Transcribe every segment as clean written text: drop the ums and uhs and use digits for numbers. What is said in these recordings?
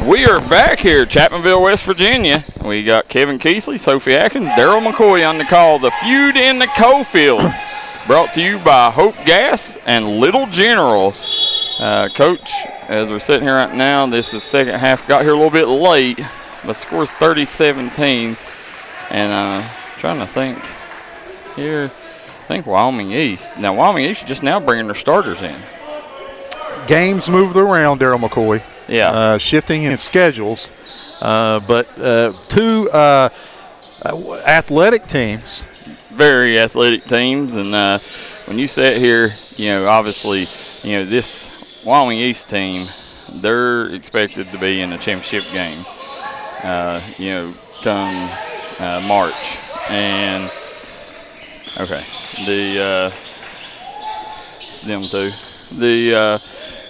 We are back here at Chapmanville, West Virginia. We got Kevin Keathley, Sophie Atkins, Darryl McCoy on the call. The Feud in the Coalfields, brought to you by Hope Gas and Little General. Coach, as we're sitting here right now, this is second half. Got here a little bit late. The score's 30-17. And trying to think here. I think Wyoming East. Now, Wyoming East is just now bringing their starters in. Games moved around, Darryl McCoy. Yeah. Shifting in schedules. But two athletic teams. Very athletic teams. And when you sit here, obviously, this Wyoming East team, they're expected to be in the championship game, come March. And, okay, them two.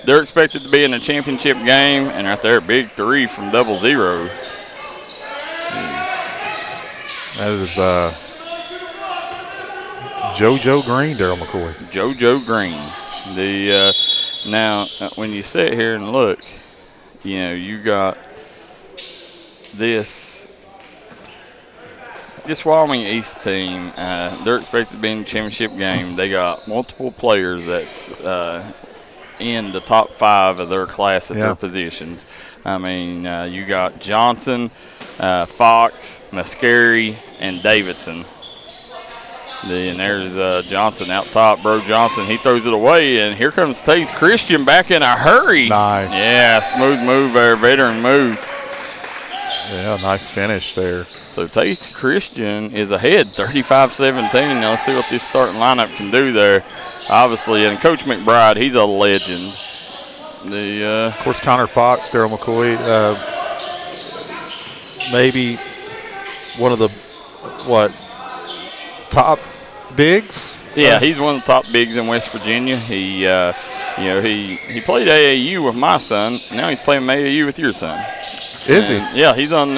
They're expected to be in the championship game, and right there, big three from 00. That is JoJo Green, Darryl McCoy. JoJo Green. Now, when you sit here and look, you got this Wyoming East team. They're expected to be in the championship game. They got multiple players that's in the top 5 of their class at their positions. I mean, you got Johnson, Fox, Mascari, and Davidson. And there's Johnson out top. Bro Johnson, he throws it away, and here comes Teays Christian back in a hurry. Nice. Yeah, smooth move there, veteran move. Yeah, nice finish there. So Teays Christian is ahead, 35-17. Now let's see what this starting lineup can do there. Obviously, and Coach McBride, he's a legend. Of course, Connor Fox, Darryl McCoy, maybe one of the top bigs. Yeah, he's one of the top bigs in West Virginia. He played AAU with my son. Now he's playing AAU with your son. Is he? Yeah, he's on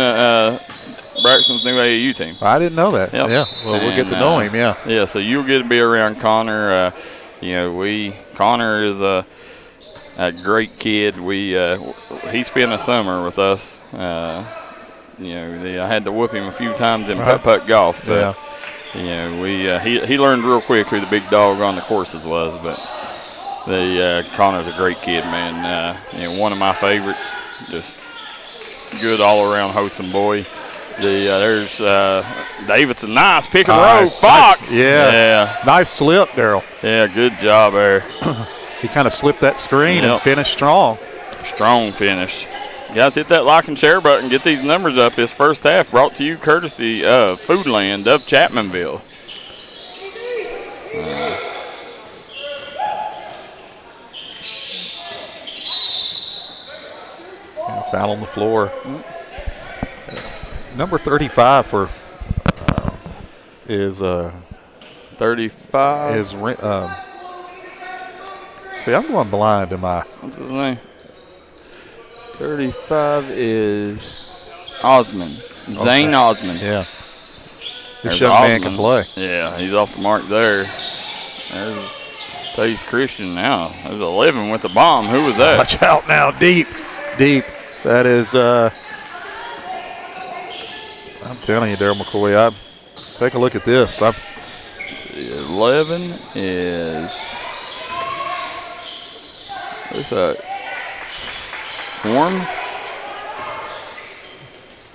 Braxton's new AAU team. I didn't know that. Yep. Yeah, well, we'll get to know him. Yeah. Yeah, so you'll get to be around Connor. Connor is a great kid. He spent a summer with us. I had to whoop him a few times in putt-putt golf, but he learned real quick who the big dog on the courses was. But Connor's a great kid, man. One of my favorites. Just good all-around wholesome boy. There's Davidson. Nice pick and roll. Fox. Nice. Yeah. Nice slip, Darryl. Yeah, good job there. He kind of slipped that screen and finished strong. Strong finish. You guys hit that like and share button. Get these numbers up. This first half brought to you courtesy of Foodland of Chapmanville. Foul on the floor. Number 35 for is 35 is see, I'm going blind. What's his name? 35 is Osmond. Zane Osmond. Yeah. This young man can play. Yeah, he's off the mark there. There's Teays Christian now. There's 11 with the bomb. Who was that? Watch out now. Deep. That is I'm telling you, Darryl McCoy, take a look at this. 11 is what's that? Horn?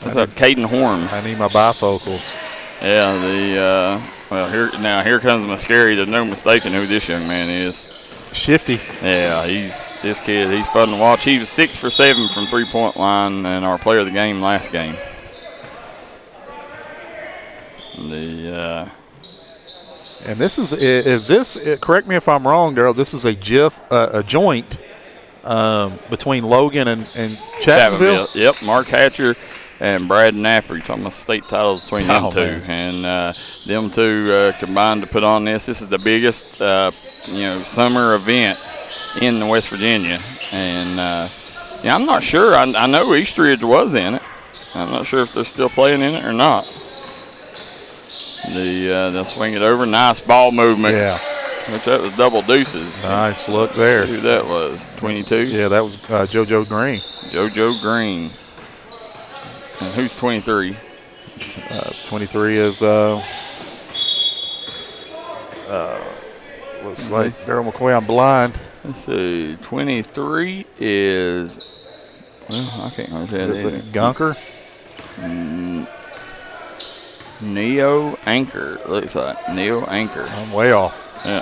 What's that? Caden Horn. I need my bifocals. Yeah, here comes Mascari. There's no mistaking who this young man is. Shifty. Yeah, this kid. He's fun to watch. He was 6 for 7 from three-point line, and our player of the game last game. And this is this? Correct me if I'm wrong, Darryl. This is a joint between Logan and Chapmanville. Yep, Mark Hatcher and Brad Napper. You're talking about state titles between them two, and them two combined to put on this. This is the biggest summer event in West Virginia, and I'm not sure. I know Eastridge was in it. I'm not sure if they're still playing in it or not. They'll swing it over. Nice ball movement. Yeah. Which that was double deuces. Nice look there. Who that was? 22. Yeah, that was JoJo Green. JoJo Green. And who's 23? 23 is looks like Darryl McCoy. I'm blind. Let's see. 23 is, well, I can't remember that. Gunker? Neo Anchor. Looks like Neo Anchor. I'm way off. Yeah.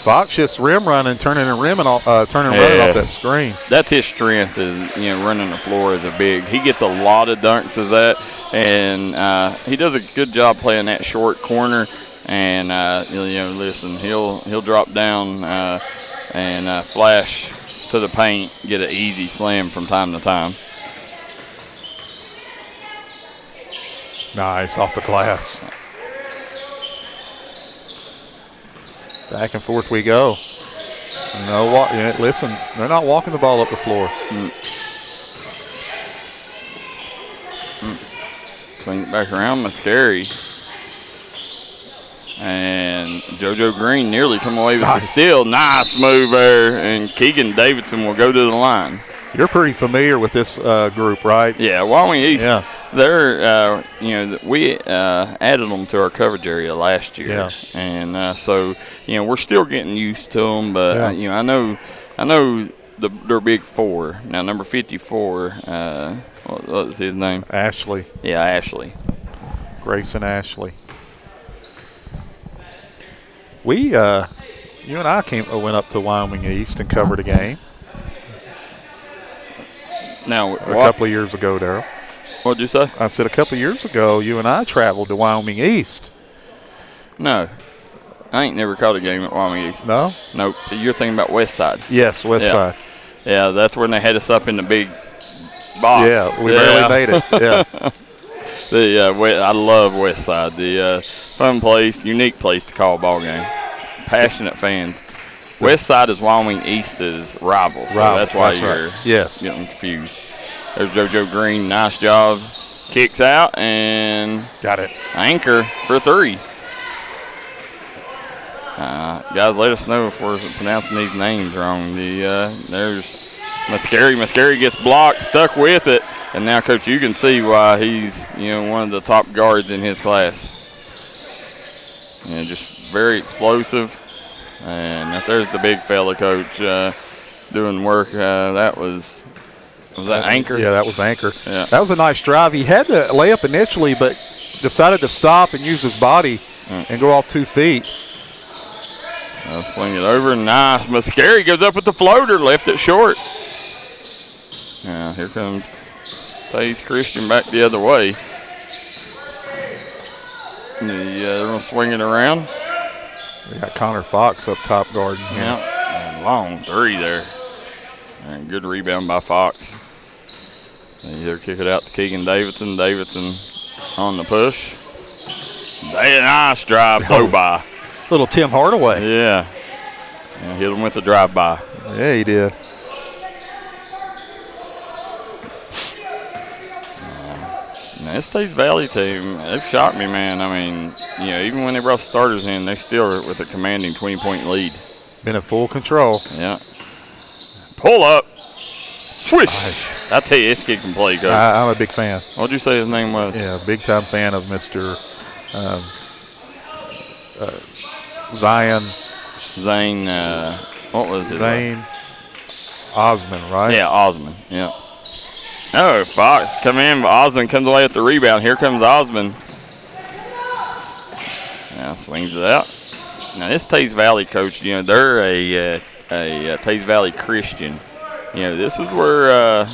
Fox just rim running, turning and running off that screen. That's his strength, is running the floor is a big. He gets a lot of dunks as that, and he does a good job playing that short corner. And listen, he'll drop down and flash to the paint, get an easy slam from time to time. Nice, off the glass. Back and forth we go. Listen, they're not walking the ball up the floor. Swing it back around, McCary. And JoJo Green nearly come away with the steal. Nice move there. And Keegan Davidson will go to the line. You're pretty familiar with this group, right? Yeah, Wyoming East. Yeah. They're, we added them to our coverage area last year. Yeah. And so, we're still getting used to them. But, I know their big four. Now, number 54, what was his name? Ashley. Yeah, Ashley. Grayson Ashley. You and I went up to Wyoming East and covered a game. Now, a couple of years ago, Darryl. What'd you say? I said a couple of years ago, you and I traveled to Wyoming East. No. I ain't never caught a game at Wyoming East. No? Nope. You're thinking about West Side. Yes, West Side. Yeah, that's when they had us up in the big box. Yeah, we barely made it. Yeah. I love West Side. The fun place, unique place to call a ball game. Passionate fans. West Side is Wyoming East's rival, so that's why you're getting confused. There's JoJo Green. Nice job. Kicks out and got it. Anchor for 3. Guys, let us know if we're pronouncing these names wrong. There's McCary. McCary gets blocked, stuck with it, and now, Coach, you can see why he's one of the top guards in his class. Just very explosive. And if there's the big fella, Coach, doing work. Was that Anchor? Yeah, that was Anchor. Yeah. That was a nice drive. He had to lay up initially, but decided to stop and use his body and go off 2 feet. Swing it over. Nice. McCary goes up with the floater. Left it short. Here comes Teays Christian back the other way. They're going to swing it around. We got Connor Fox up top guarding him. Yeah. Long 3 there. And good rebound by Fox. They'll kick it out to Keegan Davidson. Davidson on the push. Nice drive, blow by. Little Tim Hardaway. Yeah. Hit him with the drive-by. Yeah, he did. Now, this Teays Valley team, they've shocked me, man. I mean, even when they brought starters in, they still are with a commanding 20-point lead. Been in full control. Yeah. Pull up. Swish. Nice. I tell you, this kid can play, Coach. I'm a big fan. What'd you say his name was? Yeah, big-time fan of Mr. Zane, what was it? Zane Osman, right? Yeah, Osman, yeah. Oh, Fox come in, but Osman comes away with the rebound. Here comes Osman. Now swings it out. Now this Teays Valley, Coach, they're a Teays Valley Christian. This is where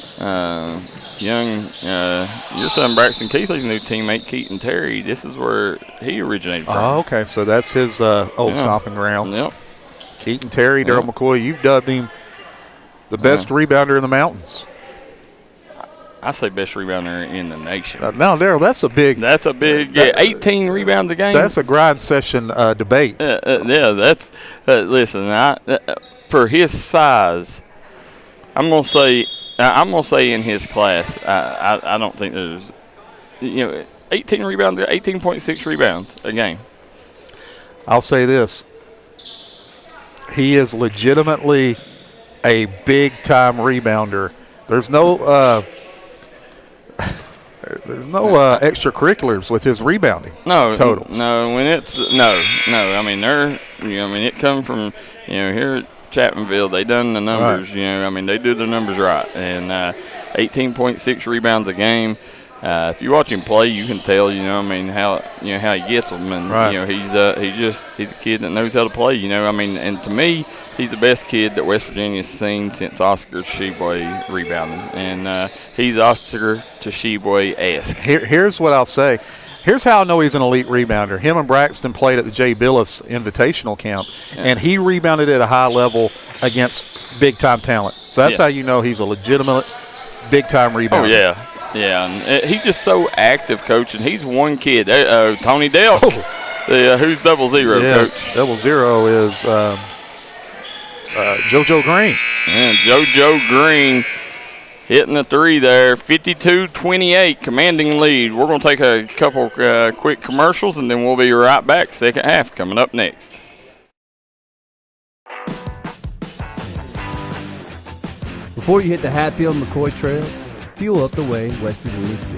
your son Braxton Keathley's new teammate Keaton Terry. This is where he originated from. Oh, okay. So that's his old stomping grounds. Yep. Keaton Terry, Darryl McCoy. You've dubbed him the best rebounder in the mountains. I say best rebounder in the nation. Now, Darryl, that's a big. 18 rebounds a game. That's a grind session debate. That's listen. For his size, I'm gonna say in his class, I don't think there's 18 rebounds, 18.6 rebounds a game. I'll say this. He is legitimately a big-time rebounder. There's no extracurriculars with his rebounding. No totals. No, when it's no. I mean, it comes from here at Chapmanville. They done the numbers. Right. They do the numbers right, and 18.6 rebounds a game. If you watch him play, you can tell. How he gets them, and right. He's a kid that knows how to play. And to me, he's the best kid that West Virginia's seen since Oscar Sheboy rebounding, and he's Oscar Sheboy-esque. Here's what I'll say. Here's how I know he's an elite rebounder. Him and Braxton played at the Jay Billis Invitational Camp, and he rebounded at a high level against big-time talent. So that's how you know he's a legitimate big-time rebounder. Oh, yeah. Yeah, and he's just so active, Coach, and he's one kid. Tony Delk, who's 00, Coach? 00 is JoJo Green. And JoJo Green hitting the three there, 52-28, commanding lead. We're going to take a couple quick commercials, and then we'll be right back. Second half coming up next. Before you hit the Hatfield-McCoy Trail, fuel up the way West Virginians do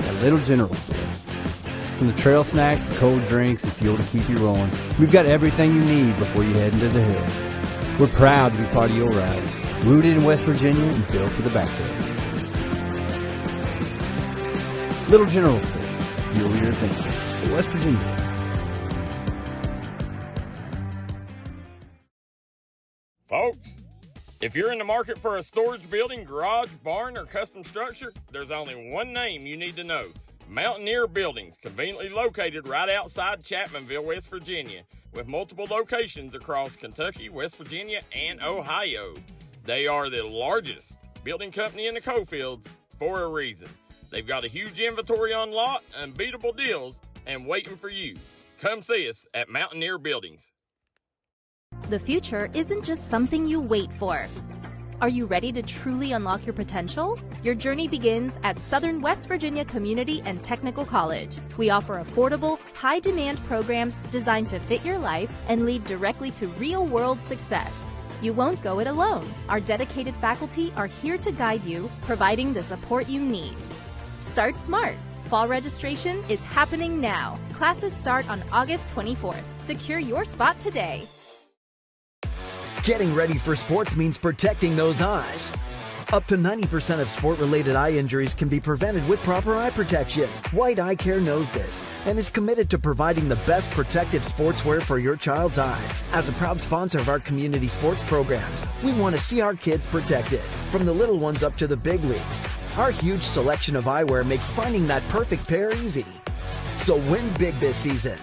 at Little General Stores. From the trail snacks to cold drinks and fuel to keep you rolling, we've got everything you need before you head into the hills. We're proud to be part of your ride, rooted in West Virginia and built for the backwoods. Little General Store, fuel your adventure for West Virginia. Folks, if you're in the market for a storage building, garage, barn, or custom structure, there's only one name you need to know. Mountaineer Buildings, conveniently located right outside Chapmanville, West Virginia, with multiple locations across Kentucky, West Virginia, and Ohio. They are the largest building company in the Coalfields for a reason. They've got a huge inventory on lot, unbeatable deals, and waiting for you. Come see us at Mountaineer Buildings. The future isn't just something you wait for. Are you ready to truly unlock your potential? Your journey begins at Southern West Virginia Community and Technical College. We offer affordable, high-demand programs designed to fit your life and lead directly to real-world success. You won't go it alone. Our dedicated faculty are here to guide you, providing the support you need. Start smart. Fall registration is happening now. Classes start on August 24th. Secure your spot today. Getting ready for sports means protecting those eyes. Up to 90% of sport-related eye injuries can be prevented with proper eye protection. White Eye Care knows this and is committed to providing the best protective sportswear for your child's eyes. As a proud sponsor of our community sports programs, we want to see our kids protected, from the little ones up to the big leagues. Our huge selection of eyewear makes finding that perfect pair easy. So win big this season.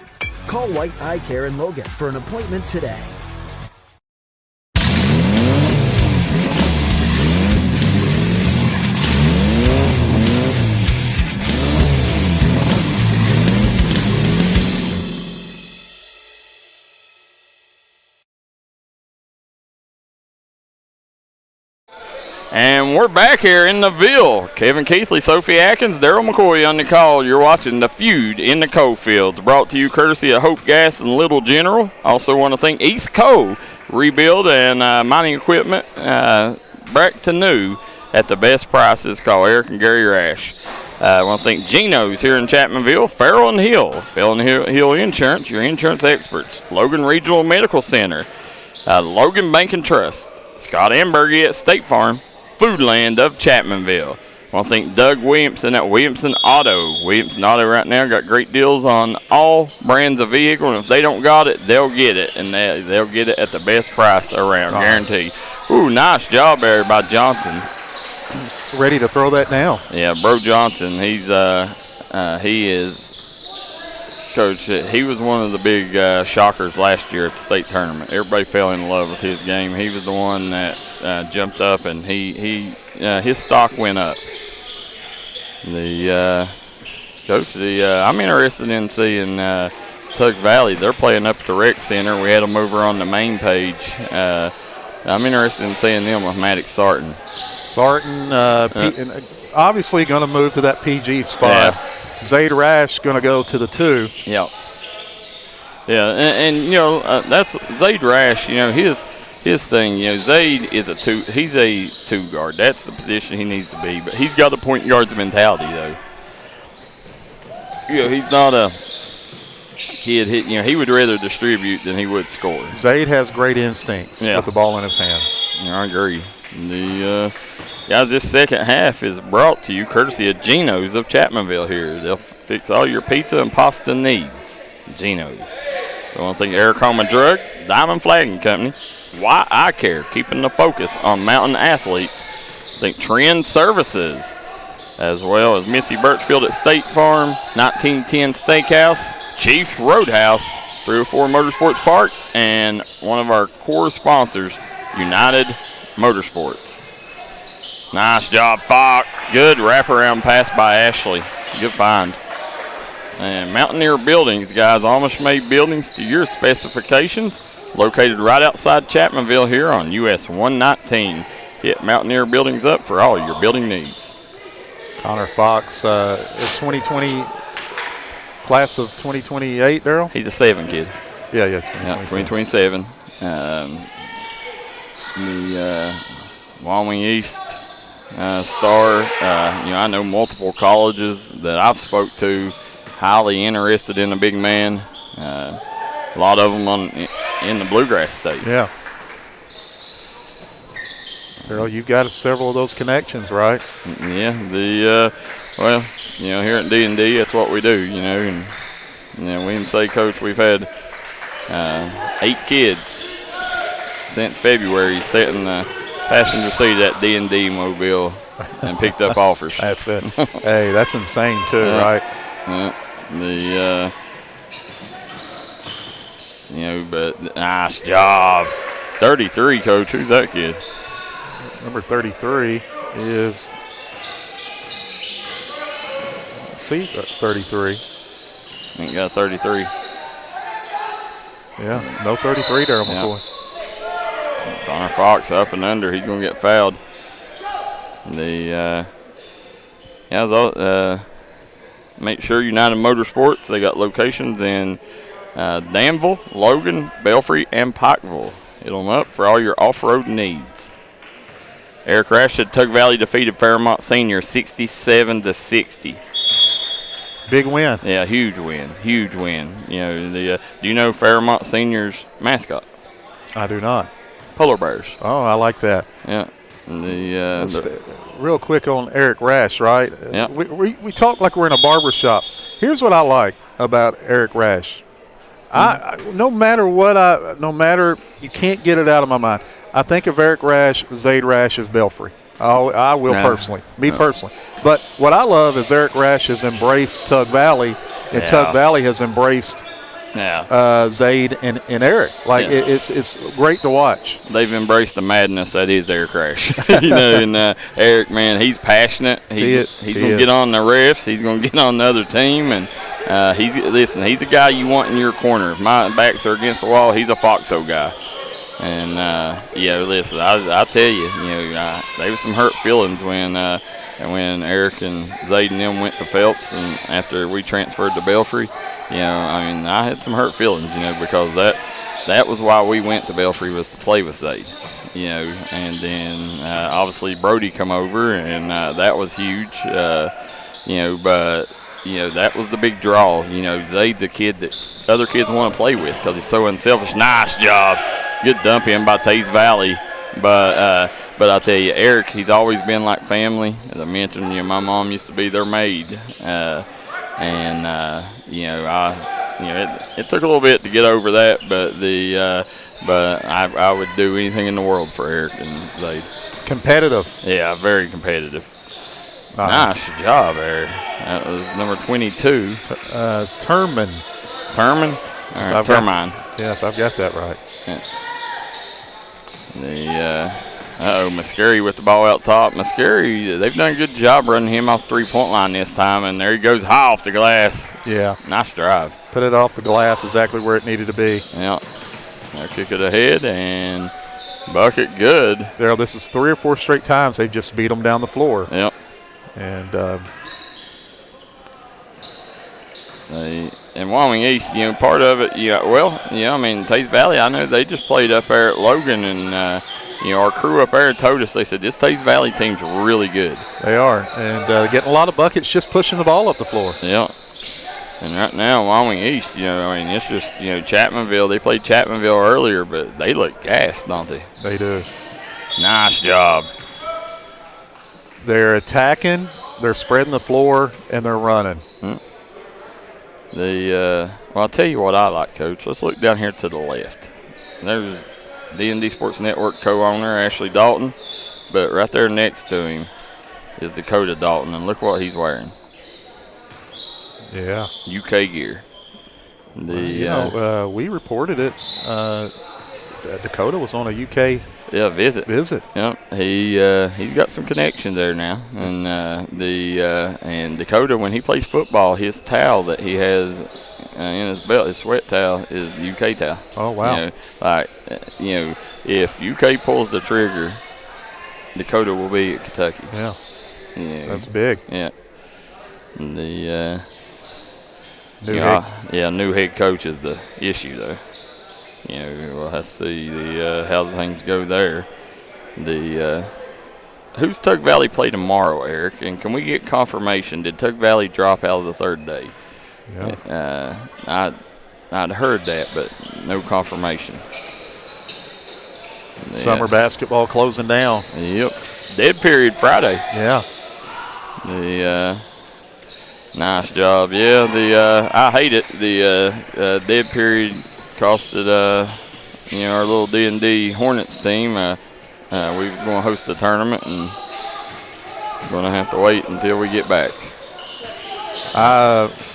Call White Eye Care in Logan for an appointment today. And we're back here in the Ville. Kevin Keathley, Sophie Atkins, Darryl McCoy on the call. You're watching the Feud in the Coalfields, brought to you courtesy of Hope Gas and Little General. Also want to thank East Co. Rebuild and Mining Equipment, back to new at the best prices. Call Eric and Gary Rash. I want to thank Geno's here in Chapmanville, Farrell and Hill. Farrell and Hill Insurance, your insurance experts. Logan Regional Medical Center, Logan Bank and Trust, Scott Ambergy at State Farm, Foodland of Chapmanville. I want to thank Doug Williamson at Williamson Auto. Williamson Auto right now got great deals on all brands of vehicle, and if they don't got it, they'll get it, and they'll get it at the best price around, guarantee. Ooh, nice job there by Johnson. Ready to throw that down. Yeah, Bro Johnson, he is, Coach, he was one of the big shockers last year at the state tournament. Everybody fell in love with his game. He was the one that jumped up, and his stock went up. Coach, I'm interested in seeing Tug Valley. They're playing up at the rec center. We had them over on the main page. I'm interested in seeing them with Maddox Sarton. Obviously going to move to that PG spot. Yeah. Zaid Rash going to go to the 2. Yep. Yeah, and you know, that's Zaid Rash. You know, his thing. You know, Zaid is he's a two guard. That's the position he needs to be. But he's got a point guard's mentality, though. You know, he's not a kid. You know, he would rather distribute than he would score. Zaid has great instincts with the ball in his hands. I agree. The guys, this second half is brought to you courtesy of Geno's of Chapmanville here. They'll fix all your pizza and pasta needs. Geno's. So I want to thank Eric Homa Drug, Diamond Flagging Company, Why I Care, keeping the focus on mountain athletes. I think Trend Services, as well as Missy Birchfield at State Farm, 1910 Steakhouse, Chiefs Roadhouse, 304 Motorsports Park, and one of our core sponsors, United Motorsports. Nice job, Fox. Good wraparound pass by Ashley. Good find. And Mountaineer Buildings, guys, Amish made buildings to your specifications. Located right outside Chapmanville here on US 119. Hit Mountaineer Buildings up for all your building needs. Connor Fox is 2020 class of 2028, Darryl? He's a 7 kid. Yeah, 2027. The Wyoming East star. You know, I know multiple colleges that I've spoke to highly interested in the big man. A lot of them in the Bluegrass State. Yeah. Darryl, you've got several of those connections, right? Yeah. Well, you know, here at D&D, that's what we do. You know, and you know, we can say, Coach, we've had 8 kids since February sat in the passenger seat at D&D Mobile and picked up offers. That's it. Hey, that's insane too, right? You know, but nice job. 33, Coach. Who's that kid? Number 33 is 33. Ain't got 33. Yeah, no 33, Darryl McCoy. Connor Fox up and under. He's going to get fouled. Make sure United Motorsports, they got locations in Danville, Logan, Belfry, and Pikeville. Hit them up for all your off-road needs. Eric Rash at Tug Valley defeated Fairmont Senior 67-60. Big win. Yeah, huge win. Huge win. You know, do you know Fairmont Senior's mascot? I do not. Polar bears. Oh, I like that. Yeah. Real quick on Eric Rash, right? Yeah. We talk like we're in a barber shop. Here's what I like about Eric Rash. No matter, you can't get it out of my mind. I think of Eric Rash, Zaid Rash as Belfry. I will personally, personally. But what I love is Eric Rash has embraced Tug Valley, and Tug Valley has embraced Zaid and Eric. It's great to watch. They've embraced the madness that is Eric Rash. You know, and Eric, man, he's passionate. He's going to get on the refs. He's going to get on the other team, and he's a guy you want in your corner. If my backs are against the wall, he's a Foxo guy. And listen, I tell you, there was some hurt feelings when Eric and Zaid and them went to Phelps, and after we transferred to Belfry. I had some hurt feelings, because that was why we went to Belfry, was to play with Zaid, and then obviously Brody come over, and that was huge, but that was the big draw. Zaid's a kid that other kids want to play with because he's so unselfish. Nice job. Good dump in by Teays Valley, but I tell you, Eric, he's always been like family. As I mentioned, my mom used to be their maid, it took a little bit to get over that, but I would do anything in the world for Eric and Zaid. Competitive. Yeah, very competitive. Nice job, Eric. That was number 22. Terman. Terman? Or Termine. Yes, I've got that right. Yeah. Mascari with the ball out top. Mascari, they've done a good job running him off the three-point line this time, and there he goes high off the glass. Yeah. Nice drive. Put it off the glass exactly where it needed to be. Yeah. Now kick it ahead and bucket good. Darryl, this is 3 or 4 straight times they've just beat them down the floor. Yep. And And Wyoming East, part of it, I mean, Teays Valley, I know they just played up there at Logan, and, our crew up there told us, they said, this Teays Valley team's really good. They are, and getting a lot of buckets just pushing the ball up the floor. Yeah. And right now, Wyoming East, it's just, Chapmanville. They played Chapmanville earlier, but they look gassed, don't they? They do. Nice job. They're attacking, they're spreading the floor, and they're running. Well, I'll tell you what I like, Coach. Let's look down here to the left. There's D&D Sports Network co-owner Ashley Dalton, but right there next to him is Dakota Dalton, and look what he's wearing. Yeah. UK gear. We reported it. Dakota was on a UK visit. Yep. He's got some connections there now, and and Dakota, when he plays football, his towel that he has in his belt, his sweat towel, is UK towel. Oh wow! If UK pulls the trigger, Dakota will be at Kentucky. Yeah. That's big. Yeah. New head coach is the issue though. We'll have to see how the things go there. Who's Tug Valley play tomorrow, Eric? And can we get confirmation? Did Tug Valley drop out of the third day? Yeah. I'd heard that, but no confirmation. Summer basketball closing down. Yep. Dead period Friday. Yeah. Nice job. Yeah. I hate it. The dead period costed our little D&D Hornets team. We were going to host the tournament, and we're going to have to wait until we get back.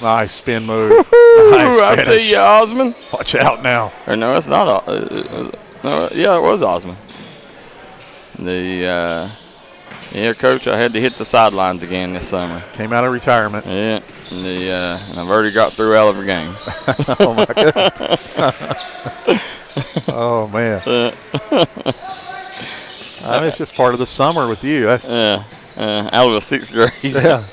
Nice spin move. Nice I see you, Osmond. Watch out now. Or no, it's not. It was Osmond. Coach, I had to hit the sidelines again this summer. Came out of retirement. Yeah. And I've already got through Oliver game. Oh, my goodness. Oh, man. It's just part of the summer with you. Out of the 6th grade. Yeah.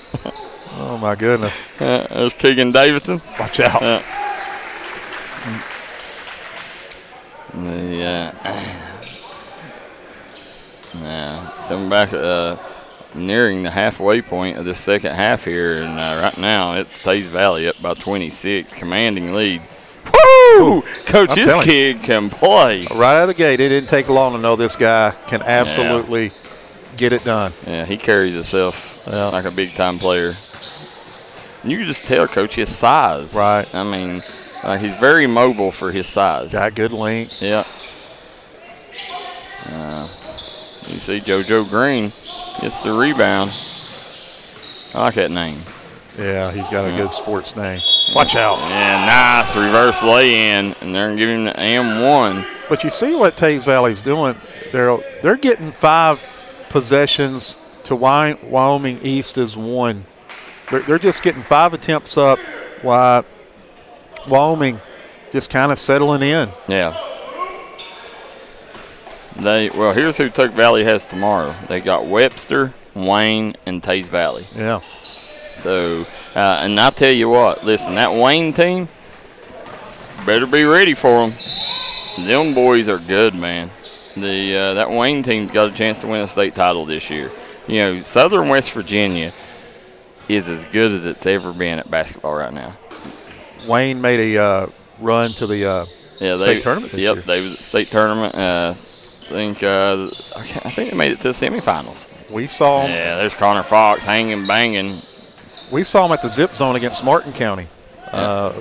Oh, my goodness. There's Keegan Davidson. Watch out. Coming back, nearing the halfway point of this second half here, and right now it's Teays Valley up by 26, commanding lead. Woo! Coach, this kid can play. Right out of the gate, it didn't take long to know this guy can absolutely get it done. Yeah, he carries himself like a big-time player. And you can just tell, Coach, his size. Right. I mean, he's very mobile for his size. Got good length. Yeah. You see JoJo Green gets the rebound. I like that name. Yeah, he's got a good sports name. Watch out. Yeah, nice reverse lay-in, and they're going to give him the M1. But you see what Teays Valley's doing. They're getting 5 possessions to Wyoming East is 1. They're just getting 5 attempts up while Wyoming just kind of settling in. Yeah. Here's who Tug Valley has tomorrow. They got Webster, Wayne, and Teays Valley. Yeah. So, and I'll tell you what, listen, that Wayne team, better be ready for them. Them boys are good, man. That Wayne team's got a chance to win a state title this year. Southern West Virginia is as good as it's ever been at basketball right now. Wayne made a run to the state tournament this year. Yep, they was at state tournament. I think they made it to the semifinals. We saw them. Yeah, there's Connor Fox hanging, banging. We saw them at the Zip Zone against Martin County or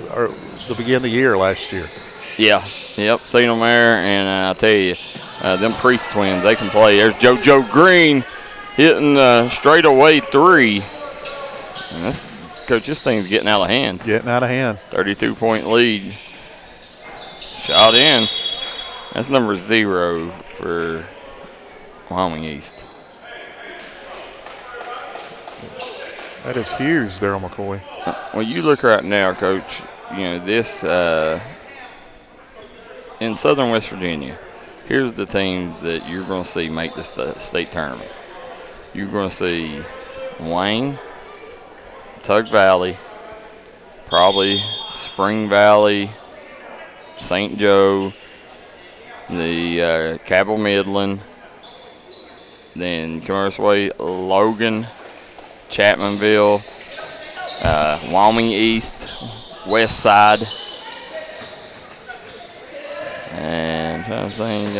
the beginning of the year last year. Yeah, yep, seen them there, and I tell you, them Priest twins, they can play. There's JoJo Green hitting straightaway 3. And Coach, this thing's getting out of hand. 32-point lead. Shot in. That's number 0 for Wyoming East. That is huge, Darryl McCoy. Well, you look right now, Coach, this in Southern West Virginia, here's the teams that you're going to see make the state tournament. You're going to see Wayne, Tug Valley, probably Spring Valley, St. Joe, the Cabell Midland, then Commerce Way, Logan, Chapmanville, Wyoming East, West Side, and I think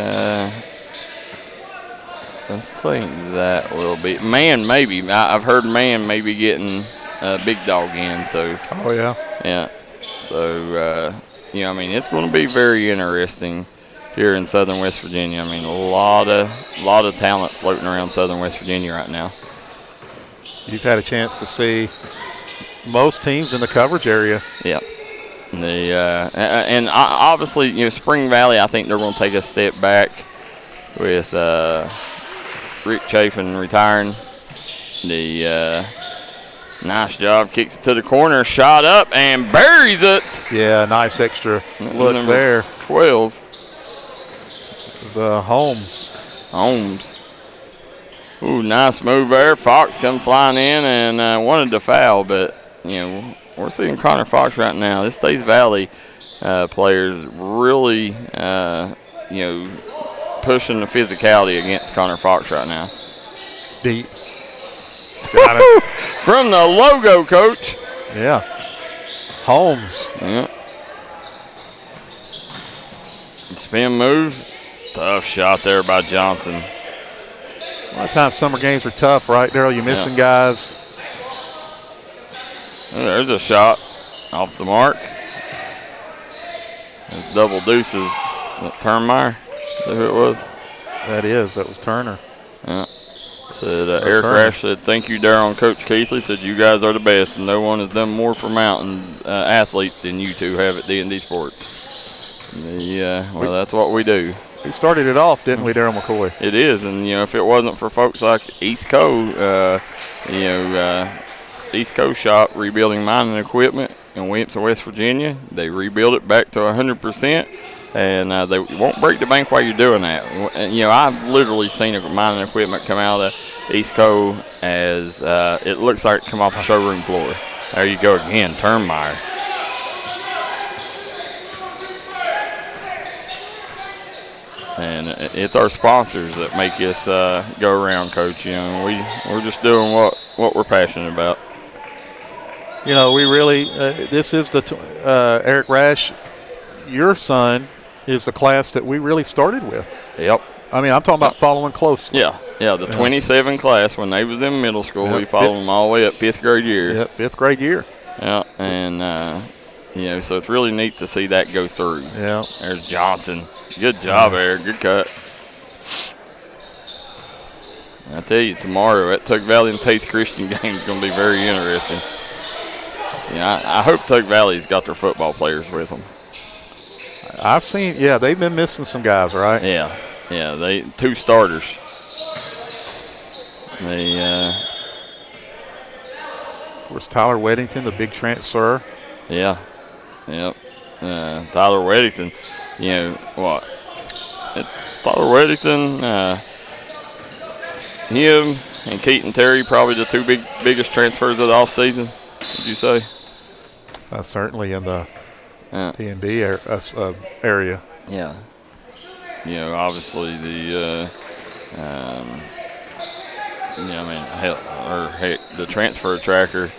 that will be Man. Maybe I've heard Man maybe getting a big dog in. So. Oh yeah. Yeah. So I mean, it's going to be very interesting here in Southern West Virginia. I mean, a lot of talent floating around Southern West Virginia right now. You've had a chance to see most teams in the coverage area. Yep. And obviously, Spring Valley, I think they're going to take a step back with Rick Chafin retiring. Nice job, kicks it to the corner, shot up and buries it. Yeah, nice extra look Number there. 12. It was Holmes. Ooh, nice move there. Fox come flying in and wanted to foul, but we're seeing Connor Fox right now. This Teays Valley players really pushing the physicality against Connor Fox right now. Deep. Got it. From the logo, coach. Yeah. Holmes. Yeah. Spin move. Tough shot there by Johnson. A lot of times summer games are tough, right, Darryl? You're missing guys. Oh, there's a shot off the mark. There's double deuces. That Turnmeyer? Is that who it was? That was Turner. Yeah. Said Eric Rash said, "Thank you, Darryl and Coach Keathley." Said, "You guys are the best, and no one has done more for mountain athletes than you two have at D&D Sports." Well, that's what we do. We started it off, didn't we, Darryl McCoy? It is, and if it wasn't for folks like East Coast, East Coast Shop rebuilding mining equipment in Williamson, West Virginia, they rebuild it back to 100%. And they won't break the bank while you're doing that. And, I've literally seen mining equipment come out of East Coast as it looks like it come off the showroom floor. There you go again, Turnmeyer. And it's our sponsors that make us go around, Coach. We're just doing what we're passionate about. We really this is the Eric Rash, your son. Is the class that we really started with. Yep. I mean, I'm talking about following close. Yeah, the 27 class when they was in middle school. We followed them all the way up 5th grade year. Yep, 5th grade year. Yeah, and so it's really neat to see that go through. Yeah. There's Johnson. Good job, Eric. Good cut. I tell you, tomorrow that Tug Valley and Teays Christian game is going to be very interesting. I hope Tug Valley's got their football players with them. I've seen, they've been missing some guys, right? Yeah, they 2 starters. Of course, Tyler Weddington, the big transfer. Yeah, yep. Tyler Weddington, Tyler Weddington, him and Keaton Terry probably the 2 biggest transfers of the offseason, would you say? Certainly in the D&D area. Yeah. Obviously the the transfer tracker,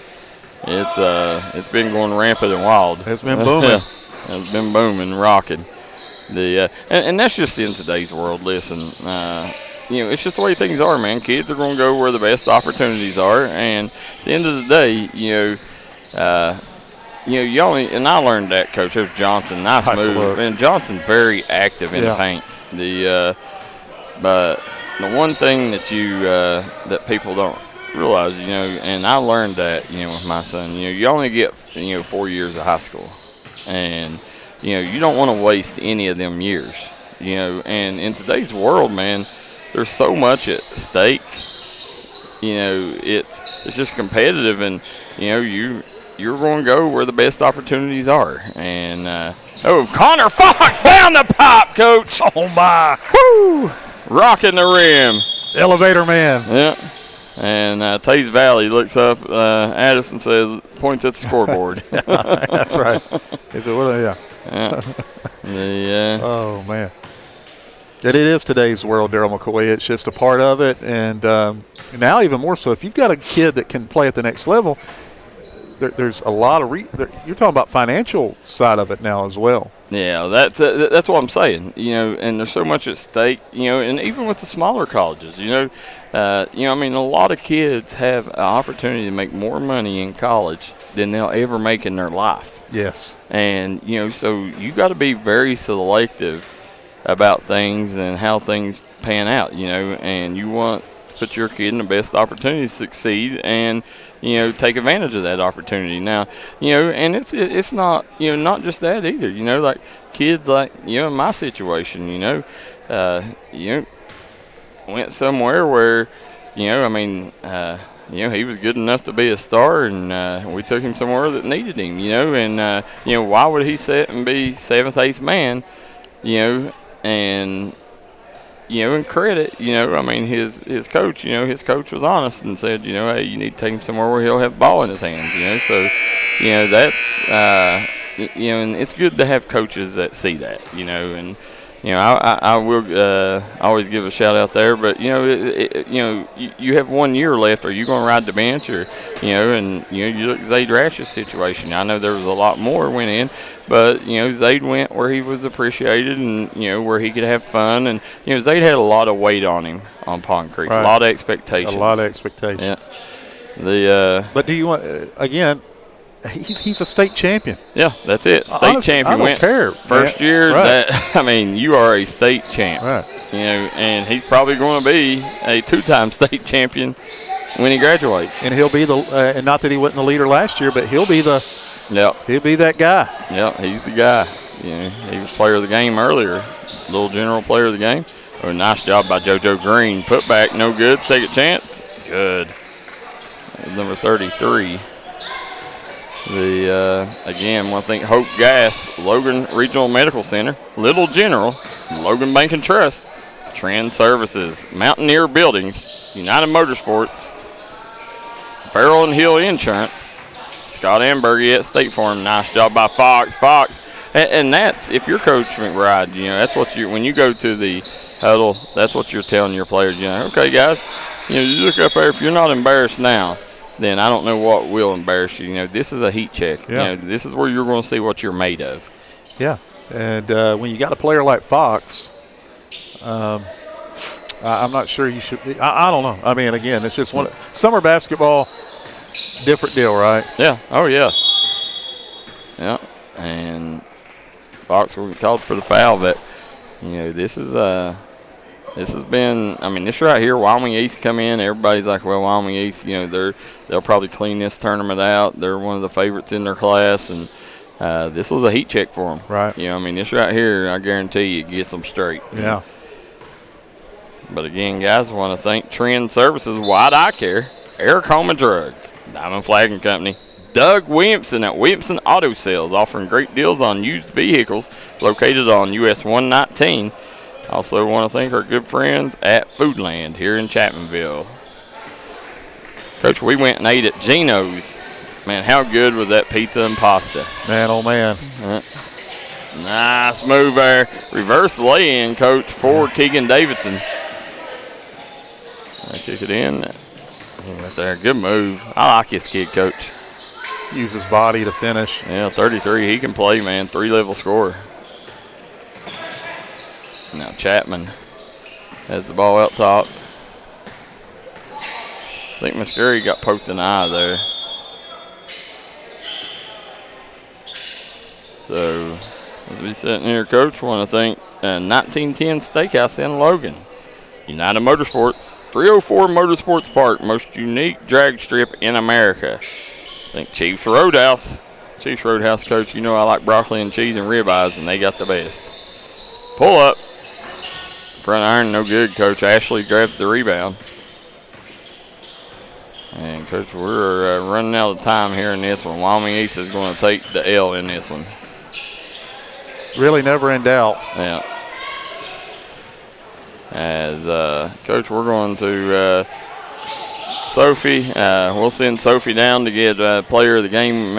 it's been going rampant and wild. It's been booming. It's been booming, rocking. And that's just in today's world. Listen, it's just the way things are, man. Kids are going to go where the best opportunities are, and at the end of the day, and I learned that, Coach. It was Johnson. Nice move. And Johnson's very active in the paint. But the one thing that that people don't realize, and I learned that, with my son, you only get, 4 years of high school. And, you don't want to waste any of them years, And in today's world, man, there's so much at stake. It's just competitive, and, you're going to go where the best opportunities are. And, Connor Fox down the pipe, Coach. Oh, my. Woo! Rocking the rim. Elevator man. Yeah. And Teays Valley looks up at us and points at the scoreboard. That's right. He said, "What? Yeah." Oh man. It is today's world, Darryl McCoy. It's just a part of it, and now even more so. If you've got a kid that can play at the next level, there's a lot of you're talking about financial side of it now as well. Yeah, that's what I'm saying. And there's so much at stake. And even with the smaller colleges, I mean, a lot of kids have an opportunity to make more money in college than they'll ever make in their life. Yes. And so you got to be very selective about things and how things pan out. And you want to put your kid in the best opportunity to succeed and take advantage of that opportunity. Now, and it's not, not just that either. Like kids like, in my situation, went somewhere where, I mean, he was good enough to be a star, and we took him somewhere that needed him, and, why would he sit and be 7th, 8th man, and in credit, I mean, his coach, his coach was honest and said, hey, you need to take him somewhere where he'll have the ball in his hands, so, that's, and it's good to have coaches that see that, and, I will always give a shout out there, but, you have 1 year left. Are you going to ride the bench or, and, you look at Zayd Rash's situation. I know there was a lot more went in, but, Zayd went where he was appreciated and, where he could have fun. And, Zayd had a lot of weight on him on Pond Creek, right. A lot of expectations. A lot of expectations. Yeah. But do you want, again, he's a state champion. Yeah, that's it. State champion. I don't care. First year, right. You are a state champ. Right. And he's probably going to be a 2-time state champion when he graduates. And he'll be and not that he wasn't the leader last year, but he'll be he'll be that guy. Yeah, he's the guy. He was player of the game earlier, little general player of the game. Oh, nice job by JoJo Green. Put back, no good. Second chance, good. Number 33. Again, one thing, Hope Gas, Logan Regional Medical Center, Little General, Logan Bank and Trust, Trend Services, Mountaineer Buildings, United Motorsports, Farrell and Hill Insurance, Scott Ambergy at State Farm. Nice job by Fox. And that's, if you're Coach McBride, that's what when you go to the huddle, that's what you're telling your players, okay, guys, you look up there, if you're not embarrassed now, then I don't know what will embarrass you. This is a heat check. Yeah. This is where you're going to see what you're made of. Yeah, and when you got a player like Fox, I'm not sure you should. I don't know. I mean, again, it's just summer basketball, different deal, right? Yeah. Oh yeah. Yeah. And Fox was called for the foul, but this has been, I mean, this right here, Wyoming East come in, everybody's like, well, Wyoming East, they'll probably clean this tournament out. They're one of the favorites in their class, and this was a heat check for them. Right. I mean, this right here, I guarantee you, gets them straight. Yeah. But again, guys, I want to thank Trend Services, Wide Eye Care, Eric Home and Drug, Diamond Flagging Company, Doug Williamson at Williamson Auto Sales, offering great deals on used vehicles located on US 119. Also want to thank our good friends at Foodland here in Chapmanville. Coach, we went and ate at Gino's. Man, how good was that pizza and pasta? Man, oh, man. Nice move there. Reverse lay-in, Coach, for Keegan Davidson. I kick it in. Right there. Good move. I like this kid, Coach. Use his body to finish. Yeah, 33. He can play, man. 3-level scorer. Now Chapman has the ball out top. I think Muscuri got poked in the eye there. So, as we sitting here, Coach, want to thank 1910 Steakhouse in Logan, United Motorsports, 304 Motorsports Park, most unique drag strip in America. I think Chiefs Roadhouse. Chiefs Roadhouse, Coach, I like broccoli and cheese and ribeyes, and they got the best. Pull up. Front iron, no good, Coach. Ashley grabs the rebound. And, Coach, we're running out of time here in this one. Wyoming East is going to take the L in this one. Really never in doubt. Yeah. As, Coach, we're going to Sophie. We'll send Sophie down to get player of the game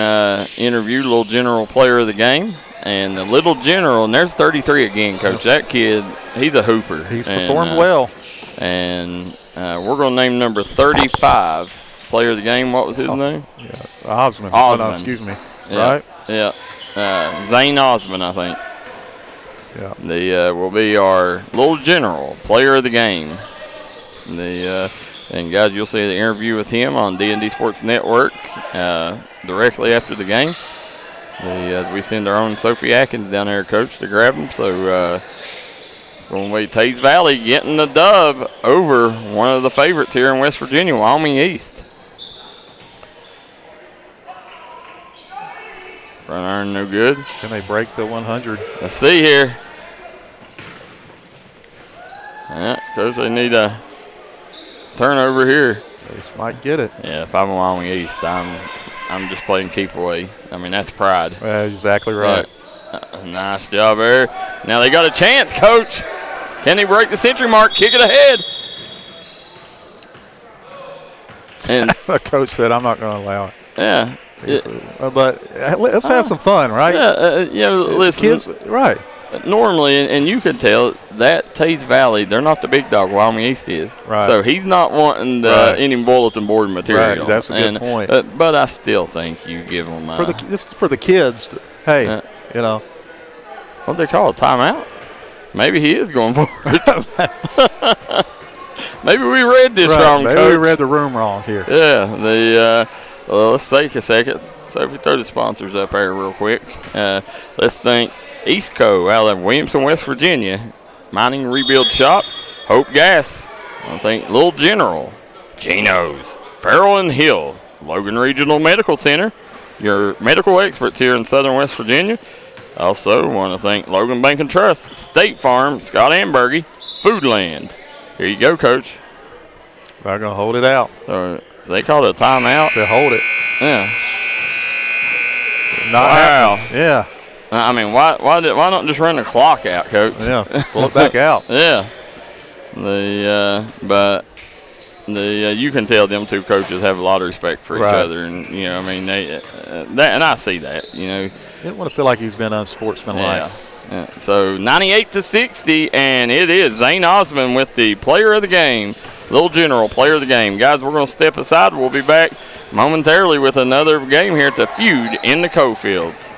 interviewed, little general player of the game. And the little general, and there's 33 again, Coach. That kid, he's a hooper. He's performed well. And we're going to name number 35 player of the game. What was his name? Yeah, Osmond. Osmond. Oh, no, excuse me. Yeah, right? Yeah. Zane Osmond, I think. Yeah. The will be our little general player of the game. And guys, you'll see the interview with him on D&D Sports Network directly after the game. We send our own Sophie Atkins down there, Coach, to grab him. So going to wait. Teays Valley getting the dub over one of the favorites here in West Virginia, Wyoming East. Front iron no good. Can they break the 100? Let's see here. Yeah, Coach, they need a turnover here. They just might get it. Yeah, if I'm Wyoming East, I'm just playing keep away. I mean, that's pride. Exactly right. Nice job there. Now they got a chance, Coach. Can he break the century mark? Kick it ahead. And The coach said, I'm not going to allow it. yeah. But let's have some fun, right? Yeah, listen. Kids, right. Normally, and you can tell that Teays Valley, they're not the big dog. Wyoming East is. Right. So he's not wanting any bulletin board material. Right, that's a good point. But I still think you give them for the kids. Hey, you know. What they call it, timeout? Maybe he is going for it. Maybe we read this wrong, Maybe Coach. we read the room wrong here. Yeah, let's take a second. So if we throw the sponsors up there real quick, let's thank Eastco out of Williamson, West Virginia, Mining Rebuild Shop, Hope Gas. I think Little General, Geno's, Farrell and Hill, Logan Regional Medical Center, your medical experts here in Southern West Virginia. Also want to thank Logan Bank and Trust, State Farm, Scott Ambergy, Foodland. Here you go, Coach. They're going to hold it out. They call it a timeout. They hold it. Yeah. Wow. Yeah. I mean, why not just run the clock out, Coach? Yeah. Pull it back out. Yeah. You can tell them two coaches have a lot of respect for each other, and I mean and I see that. Didn't want to feel like he's been unsportsmanlike. Yeah. So 98-60, and it is Zane Osmond with the player of the game, Little General player of the game. Guys, we're going to step aside. We'll be back momentarily with another game here at the Feud in the Coalfields.